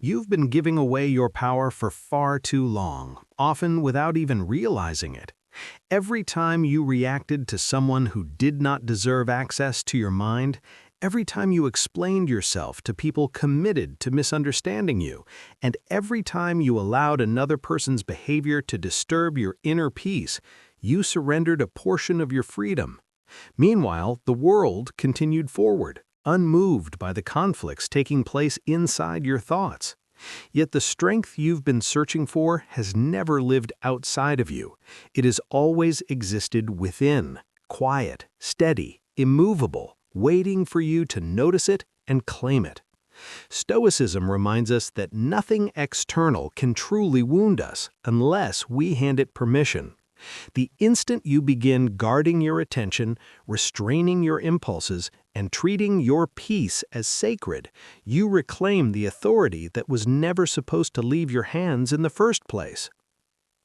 You've been giving away your power for far too long, often without even realizing it. Every time you reacted to someone who did not deserve access to your mind, every time you explained yourself to people committed to misunderstanding you, and every time you allowed another person's behavior to disturb your inner peace, you surrendered a portion of your freedom. Meanwhile, the world continued forward, unmoved by the conflicts taking place inside your thoughts. Yet the strength you've been searching for has never lived outside of you. It has always existed within, quiet, steady, immovable, waiting for you to notice it and claim it. Stoicism reminds us that nothing external can truly wound us unless we hand it permission. The instant you begin guarding your attention, restraining your impulses, and treating your peace as sacred, you reclaim the authority that was never supposed to leave your hands in the first place.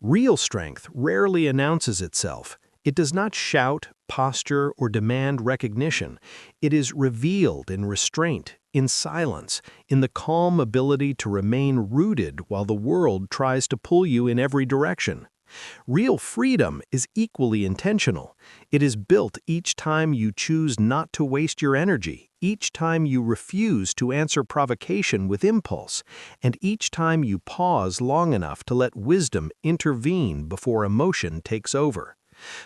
Real strength rarely announces itself. It does not shout, posture, or demand recognition. It is revealed in restraint, in silence, in the calm ability to remain rooted while the world tries to pull you in every direction. Real freedom is equally intentional. It is built each time you choose not to waste your energy, each time you refuse to answer provocation with impulse, and each time you pause long enough to let wisdom intervene before emotion takes over.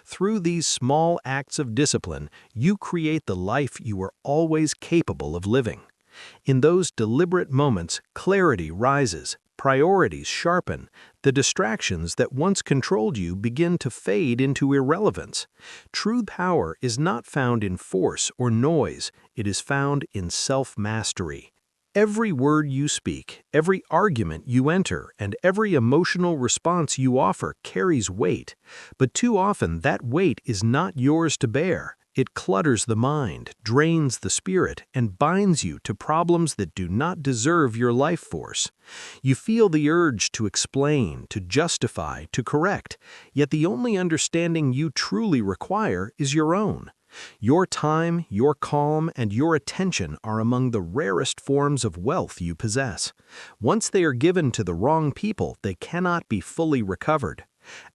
Through these small acts of discipline, you create the life you were always capable of living. In those deliberate moments, clarity rises, priorities sharpen, the distractions that once controlled you begin to fade into irrelevance. True power is not found in force or noise, it is found in self-mastery. Every word you speak, every argument you enter, and every emotional response you offer carries weight, but too often that weight is not yours to bear. It clutters the mind, drains the spirit, and binds you to problems that do not deserve your life force. You feel the urge to explain, to justify, to correct, yet the only understanding you truly require is your own. Your time, your calm, and your attention are among the rarest forms of wealth you possess. Once they are given to the wrong people, they cannot be fully recovered.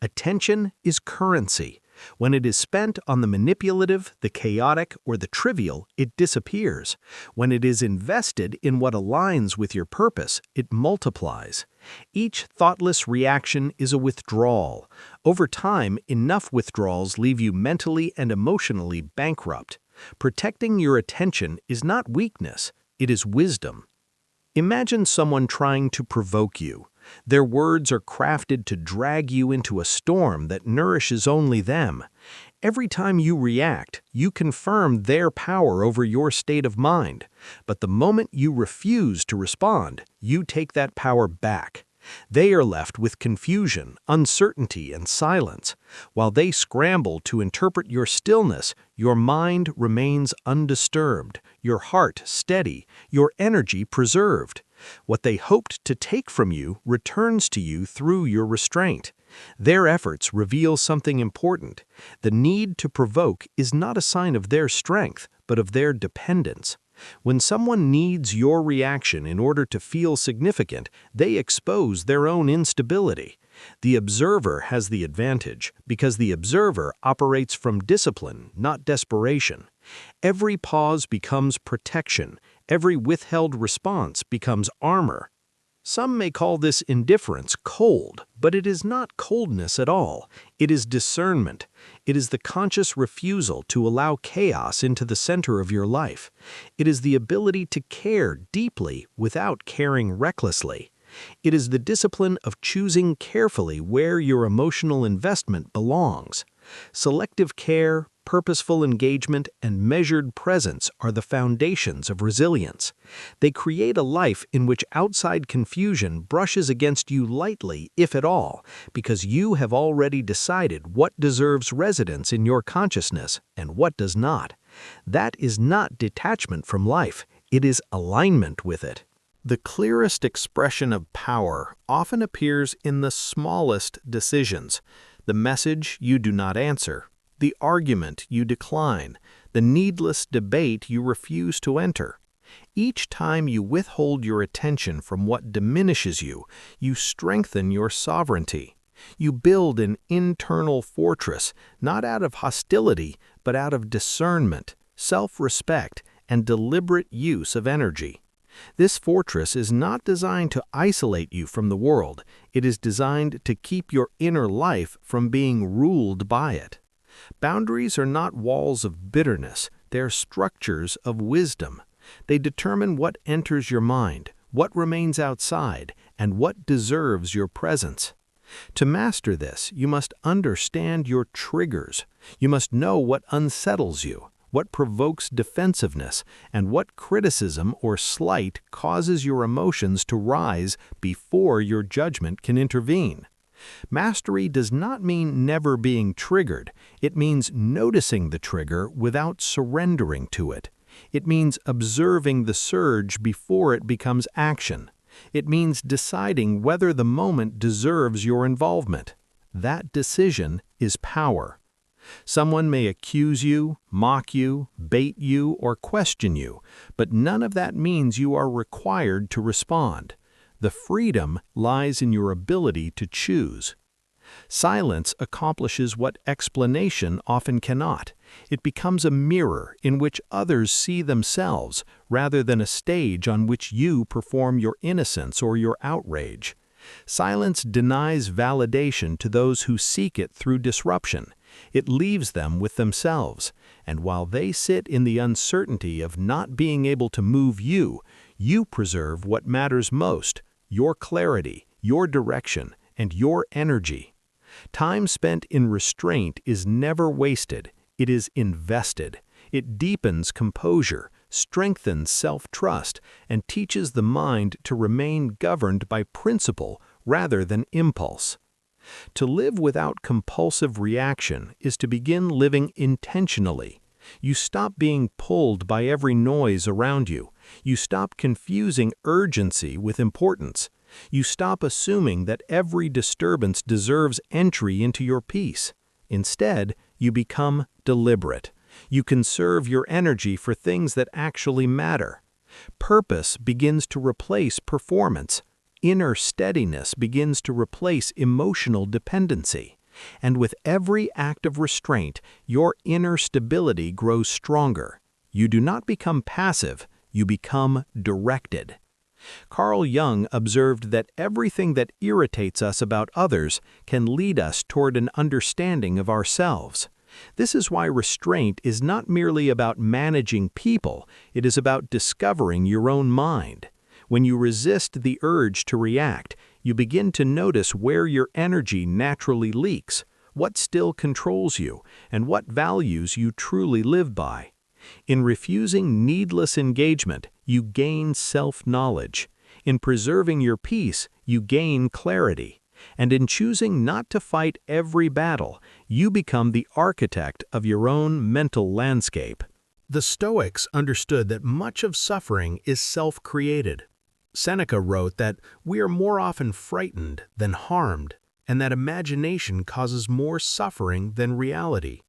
Attention is currency. When it is spent on the manipulative, the chaotic, or the trivial, it disappears. When it is invested in what aligns with your purpose, it multiplies. Each thoughtless reaction is a withdrawal. Over time, enough withdrawals leave you mentally and emotionally bankrupt. Protecting your attention is not weakness, it is wisdom. Imagine someone trying to provoke you. Their words are crafted to drag you into a storm that nourishes only them. Every time you react, you confirm their power over your state of mind. But the moment you refuse to respond, you take that power back. They are left with confusion, uncertainty, and silence. While they scramble to interpret your stillness, your mind remains undisturbed, your heart steady, your energy preserved. What they hoped to take from you returns to you through your restraint. Their efforts reveal something important. The need to provoke is not a sign of their strength, but of their dependence. When someone needs your reaction in order to feel significant, they expose their own instability. The observer has the advantage because the observer operates from discipline, not desperation. Every pause becomes protection. Every withheld response becomes armor. Some may call this indifference cold, but it is not coldness at all. It is discernment. It is the conscious refusal to allow chaos into the center of your life. It is the ability to care deeply without caring recklessly. It is the discipline of choosing carefully where your emotional investment belongs. Selective care, purposeful engagement, and measured presence are the foundations of resilience. They create a life in which outside confusion brushes against you lightly, if at all, because you have already decided what deserves residence in your consciousness and what does not. That is not detachment from life, it is alignment with it. The clearest expression of power often appears in the smallest decisions. The message you do not answer, the argument you decline, the needless debate you refuse to enter. Each time you withhold your attention from what diminishes you, you strengthen your sovereignty. You build an internal fortress, not out of hostility, but out of discernment, self-respect, and deliberate use of energy. This fortress is not designed to isolate you from the world. It is designed to keep your inner life from being ruled by it. Boundaries are not walls of bitterness, they're structures of wisdom. They determine what enters your mind, what remains outside, and what deserves your presence. To master this, you must understand your triggers. You must know what unsettles you, what provokes defensiveness, and what criticism or slight causes your emotions to rise before your judgment can intervene. Mastery does not mean never being triggered. It means noticing the trigger without surrendering to it. It means observing the surge before it becomes action. It means deciding whether the moment deserves your involvement. That decision is power. Someone may accuse you, mock you, bait you, or question you, but none of that means you are required to respond. The freedom lies in your ability to choose. Silence accomplishes what explanation often cannot. It becomes a mirror in which others see themselves, rather than a stage on which you perform your innocence or your outrage. Silence denies validation to those who seek it through disruption. It leaves them with themselves, and while they sit in the uncertainty of not being able to move you, you preserve what matters most: your clarity, your direction, and your energy. Time spent in restraint is never wasted, it is invested. It deepens composure, strengthens self-trust, and teaches the mind to remain governed by principle rather than impulse. To live without compulsive reaction is to begin living intentionally. You stop being pulled by every noise around you. You stop confusing urgency with importance. You stop assuming that every disturbance deserves entry into your peace. Instead, you become deliberate. You conserve your energy for things that actually matter. Purpose begins to replace performance. Inner steadiness begins to replace emotional dependency. And with every act of restraint, your inner stability grows stronger. You do not become passive, you become directed. Carl Jung observed that everything that irritates us about others can lead us toward an understanding of ourselves. This is why restraint is not merely about managing people, it is about discovering your own mind. When you resist the urge to react, you begin to notice where your energy naturally leaks, what still controls you, and what values you truly live by. In refusing needless engagement, you gain self-knowledge. In preserving your peace, you gain clarity. And in choosing not to fight every battle, you become the architect of your own mental landscape. The Stoics understood that much of suffering is self-created. Seneca wrote that we are more often frightened than harmed, and that imagination causes more suffering than reality.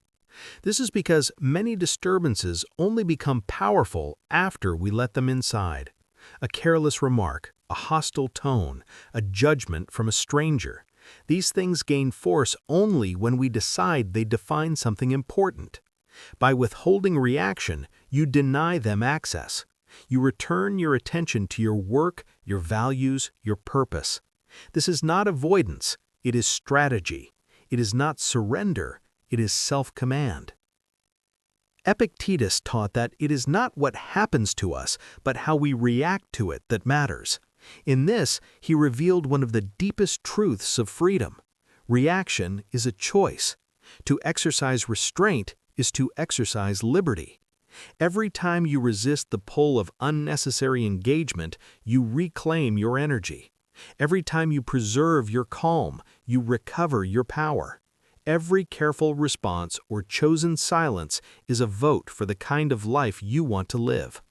This is because many disturbances only become powerful after we let them inside. A careless remark, a hostile tone, a judgment from a stranger. These things gain force only when we decide they define something important. By withholding reaction, you deny them access. You return your attention to your work, your values, your purpose. This is not avoidance, it is strategy. It is not surrender, it is self-command. Epictetus taught that it is not what happens to us, but how we react to it that matters. In this, he revealed one of the deepest truths of freedom. Reaction is a choice. To exercise restraint is to exercise liberty. Every time you resist the pull of unnecessary engagement, you reclaim your energy. Every time you preserve your calm, you recover your power. Every careful response or chosen silence is a vote for the kind of life you want to live.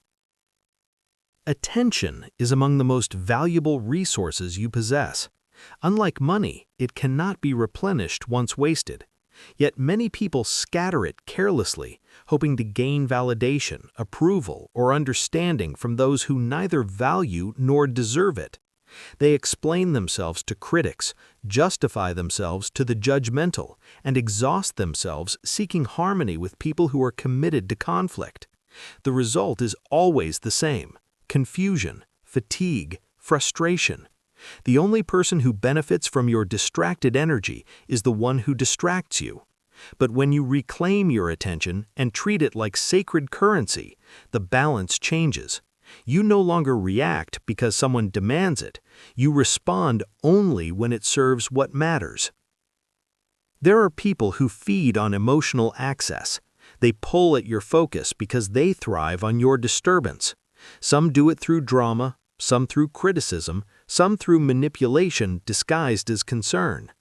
Attention is among the most valuable resources you possess. Unlike money, it cannot be replenished once wasted. Yet many people scatter it carelessly, hoping to gain validation, approval, or understanding from those who neither value nor deserve it. They explain themselves to critics, justify themselves to the judgmental, and exhaust themselves seeking harmony with people who are committed to conflict. The result is always the same: confusion, fatigue, frustration. The only person who benefits from your distracted energy is the one who distracts you. But when you reclaim your attention and treat it like sacred currency, the balance changes. You no longer react because someone demands it. You respond only when it serves what matters. There are people who feed on emotional access. They pull at your focus because they thrive on your disturbance. Some do it through drama, some through criticism, some through manipulation disguised as concern.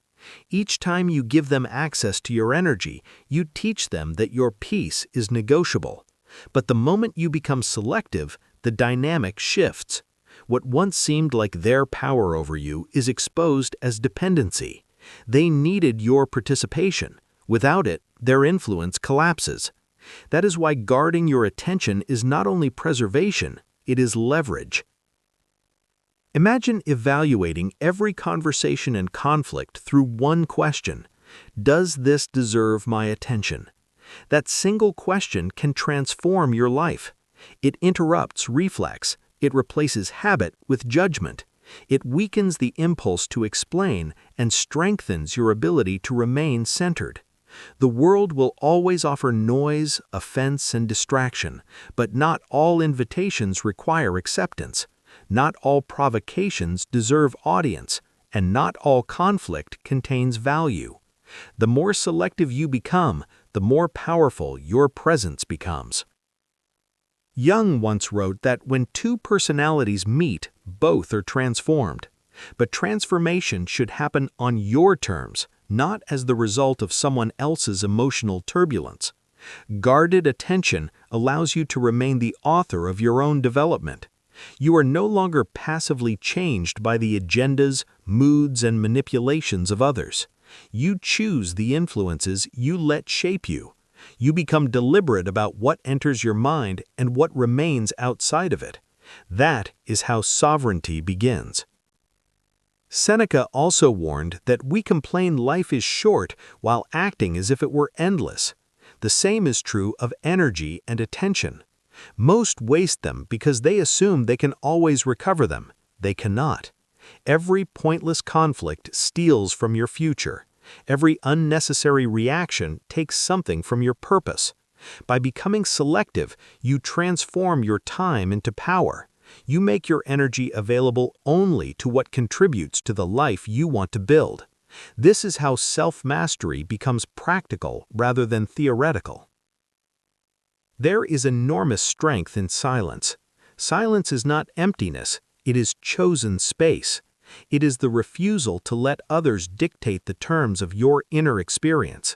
Each time you give them access to your energy, you teach them that your peace is negotiable. But the moment you become selective, the dynamic shifts. What once seemed like their power over you is exposed as dependency. They needed your participation. Without it, their influence collapses. That is why guarding your attention is not only preservation, it is leverage. Imagine evaluating every conversation and conflict through one question: does this deserve my attention? That single question can transform your life. It interrupts reflex. It replaces habit with judgment. It weakens the impulse to explain and strengthens your ability to remain centered. The world will always offer noise, offense, and distraction, but not all invitations require acceptance. Not all provocations deserve audience, and not all conflict contains value. The more selective you become, the more powerful your presence becomes. Jung once wrote that when two personalities meet, both are transformed. But transformation should happen on your terms, not as the result of someone else's emotional turbulence. Guarded attention allows you to remain the author of your own development. You are no longer passively changed by the agendas, moods, and manipulations of others. You choose the influences you let shape you. You become deliberate about what enters your mind and what remains outside of it. That is how sovereignty begins. Seneca also warned that we complain life is short while acting as if it were endless. The same is true of energy and attention. Most waste them because they assume they can always recover them. They cannot. Every pointless conflict steals from your future. Every unnecessary reaction takes something from your purpose. By becoming selective, you transform your time into power. You make your energy available only to what contributes to the life you want to build. This is how self-mastery becomes practical rather than theoretical. There is enormous strength in silence. Silence is not emptiness, it is chosen space. It is the refusal to let others dictate the terms of your inner experience.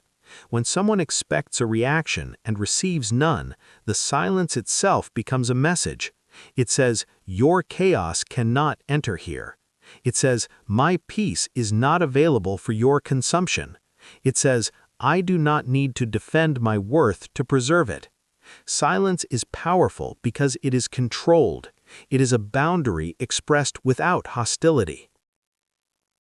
When someone expects a reaction and receives none, the silence itself becomes a message. It says, "Your chaos cannot enter here." It says, "My peace is not available for your consumption." It says, "I do not need to defend my worth to preserve it." Silence is powerful because it is controlled. It is a boundary expressed without hostility.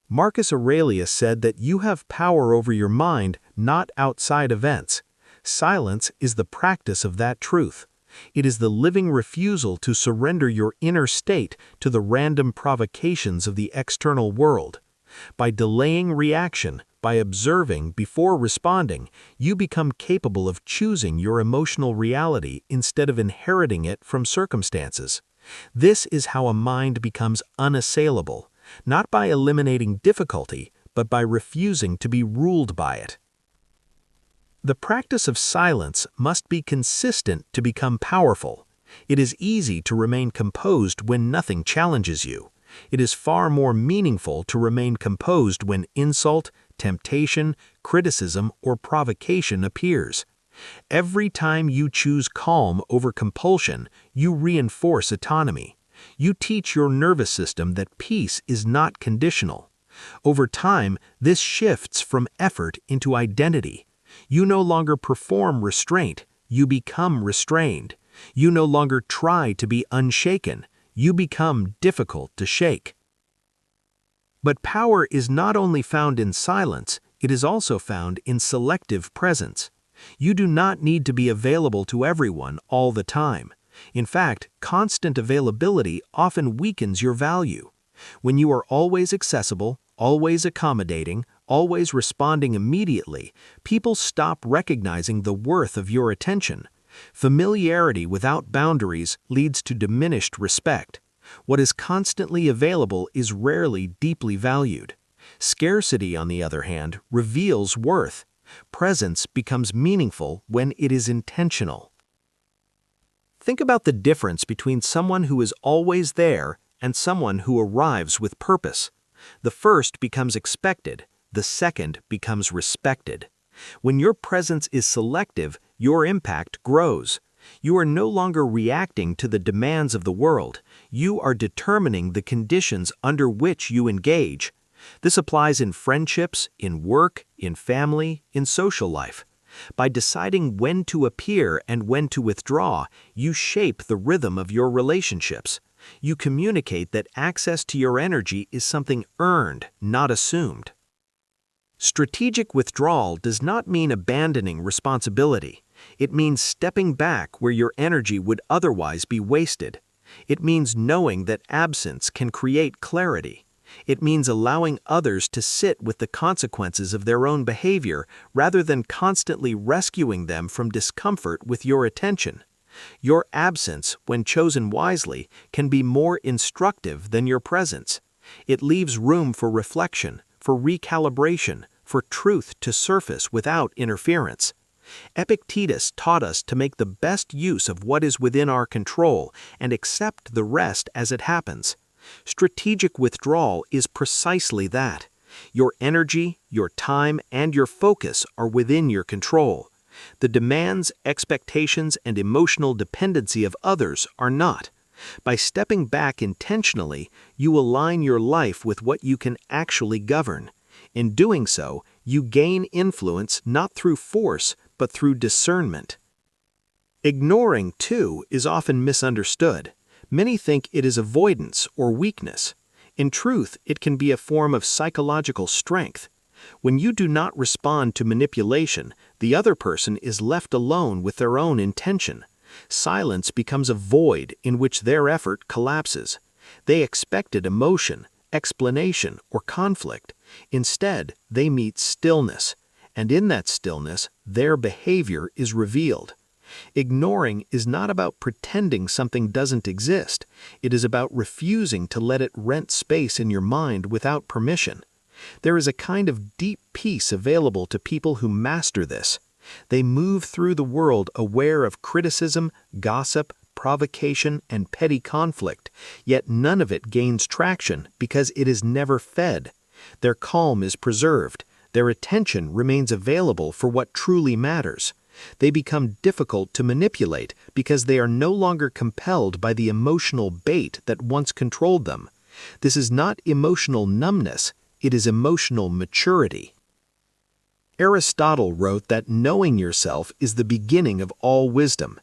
Marcus Aurelius said that you have power over your mind, not outside events. Silence is the practice of that truth. It is the living refusal to surrender your inner state to the random provocations of the external world. By delaying reaction, by observing before responding, you become capable of choosing your emotional reality instead of inheriting it from circumstances. This is how a mind becomes unassailable, not by eliminating difficulty, but by refusing to be ruled by it. The practice of silence must be consistent to become powerful. It is easy to remain composed when nothing challenges you. It is far more meaningful to remain composed when insult, temptation, criticism, or provocation appears. Every time you choose calm over compulsion, you reinforce autonomy. You teach your nervous system that peace is not conditional. Over time, this shifts from effort into identity. You no longer perform restraint, you become restrained. You no longer try to be unshaken. You become difficult to shake. But power is not only found in silence, it is also found in selective presence. You do not need to be available to everyone all the time. In fact, constant availability often weakens your value. When you are always accessible, always accommodating, always responding immediately, people stop recognizing the worth of your attention. Familiarity without boundaries leads to diminished respect. What is constantly available is rarely deeply valued. Scarcity, on the other hand, reveals worth. Presence becomes meaningful when it is intentional. Think about the difference between someone who is always there and someone who arrives with purpose. The first becomes expected, the second becomes respected. When your presence is selective, your impact grows. You are no longer reacting to the demands of the world. You are determining the conditions under which you engage. This applies in friendships, in work, in family, in social life. By deciding when to appear and when to withdraw, you shape the rhythm of your relationships. You communicate that access to your energy is something earned, not assumed. Strategic withdrawal does not mean abandoning responsibility. It means stepping back where your energy would otherwise be wasted. It means knowing that absence can create clarity. It means allowing others to sit with the consequences of their own behavior rather than constantly rescuing them from discomfort with your attention. Your absence, when chosen wisely, can be more instructive than your presence. It leaves room for reflection, for recalibration, for truth to surface without interference. Epictetus taught us to make the best use of what is within our control and accept the rest as it happens. Strategic withdrawal is precisely that. Your energy, your time, and your focus are within your control. The demands, expectations, and emotional dependency of others are not. By stepping back intentionally, you align your life with what you can actually govern. In doing so, you gain influence not through force, but through discernment. Ignoring, too, is often misunderstood. Many think it is avoidance or weakness. In truth, it can be a form of psychological strength. When you do not respond to manipulation, the other person is left alone with their own intention. Silence becomes a void in which their effort collapses. They expected emotion, explanation, or conflict. Instead, they meet stillness, and in that stillness, their behavior is revealed. Ignoring is not about pretending something doesn't exist. It is about refusing to let it rent space in your mind without permission. There is a kind of deep peace available to people who master this. They move through the world aware of criticism, gossip, provocation, and petty conflict, yet none of it gains traction because it is never fed. Their calm is preserved. Their attention remains available for what truly matters. They become difficult to manipulate because they are no longer compelled by the emotional bait that once controlled them. This is not emotional numbness, it is emotional maturity. Aristotle wrote that knowing yourself is the beginning of all wisdom.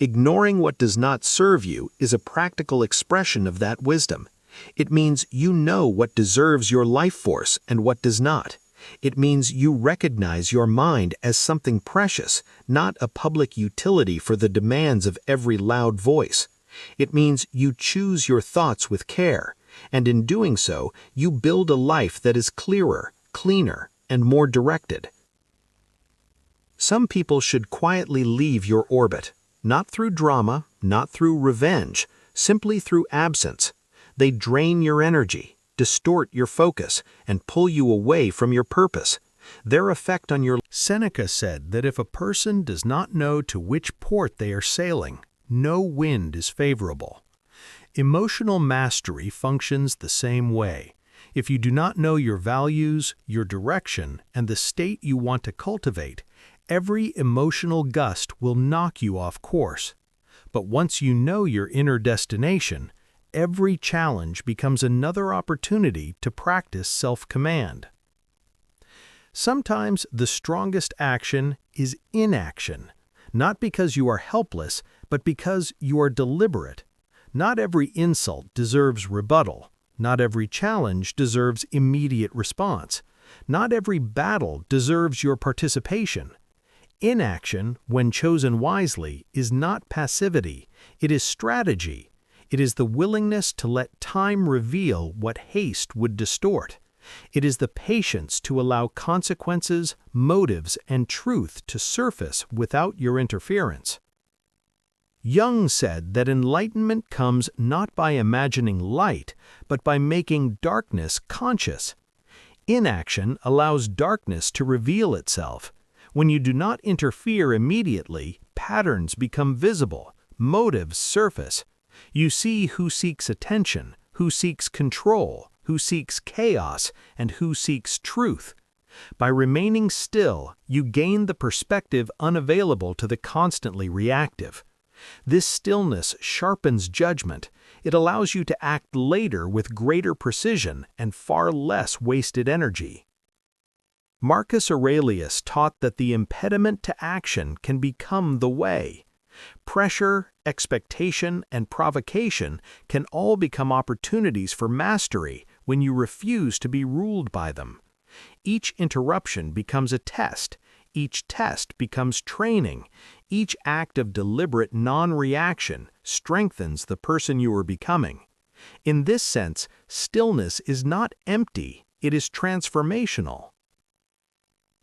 Ignoring what does not serve you is a practical expression of that wisdom. It means you know what deserves your life force and what does not. It means you recognize your mind as something precious, not a public utility for the demands of every loud voice. It means you choose your thoughts with care, and in doing so, you build a life that is clearer, cleaner, and more directed. Some people should quietly leave your orbit, not through drama, not through revenge, simply through absence. They drain your energy, distort your focus, and pull you away from your purpose. Their effect on your... Seneca said that if a person does not know to which port they are sailing, no wind is favorable. Emotional mastery functions the same way. If you do not know your values, your direction, and the state you want to cultivate, every emotional gust will knock you off course. But once you know your inner destination, every challenge becomes another opportunity to practice self-command. Sometimes the strongest action is inaction. Not because you are helpless, but because you are deliberate. Not every insult deserves rebuttal. Not every challenge deserves immediate response. Not every battle deserves your participation. Inaction, when chosen wisely, is not passivity. It is strategy. It is the willingness to let time reveal what haste would distort. It is the patience to allow consequences, motives, and truth to surface without your interference. Jung said that enlightenment comes not by imagining light, but by making darkness conscious. Inaction allows darkness to reveal itself. When you do not interfere immediately, patterns become visible, motives surface. You see who seeks attention, who seeks control, who seeks chaos, and who seeks truth. By remaining still, you gain the perspective unavailable to the constantly reactive. This stillness sharpens judgment. It allows you to act later with greater precision and far less wasted energy. Marcus Aurelius taught that the impediment to action can become the way. Pressure, expectation, and provocation can all become opportunities for mastery when you refuse to be ruled by them. Each interruption becomes a test. Each test becomes training. Each act of deliberate non-reaction strengthens the person you are becoming. In this sense, stillness is not empty, it is transformational.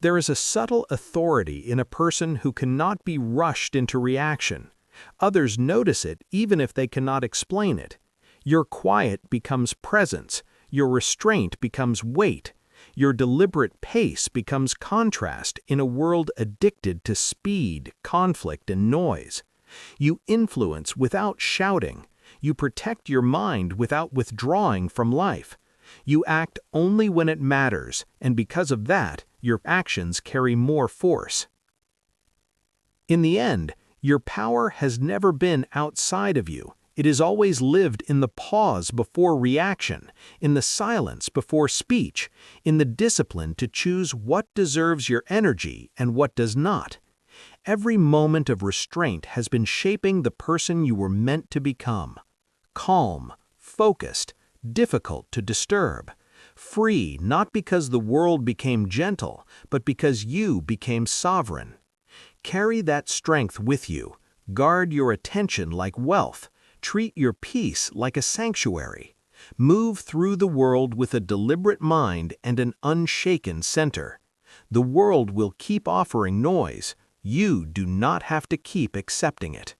There is a subtle authority in a person who cannot be rushed into reaction. Others notice it even if they cannot explain it. Your quiet becomes presence. Your restraint becomes weight. Your deliberate pace becomes contrast in a world addicted to speed, conflict, and noise. You influence without shouting. You protect your mind without withdrawing from life. You act only when it matters, and because of that, your actions carry more force. In the end, your power has never been outside of you. It has always lived in the pause before reaction, in the silence before speech, in the discipline to choose what deserves your energy and what does not. Every moment of restraint has been shaping the person you were meant to become. Calm, focused, difficult to disturb. Free not because the world became gentle, but because you became sovereign. Carry that strength with you. Guard your attention like wealth. Treat your peace like a sanctuary. Move through the world with a deliberate mind and an unshaken center. The world will keep offering noise. You do not have to keep accepting it.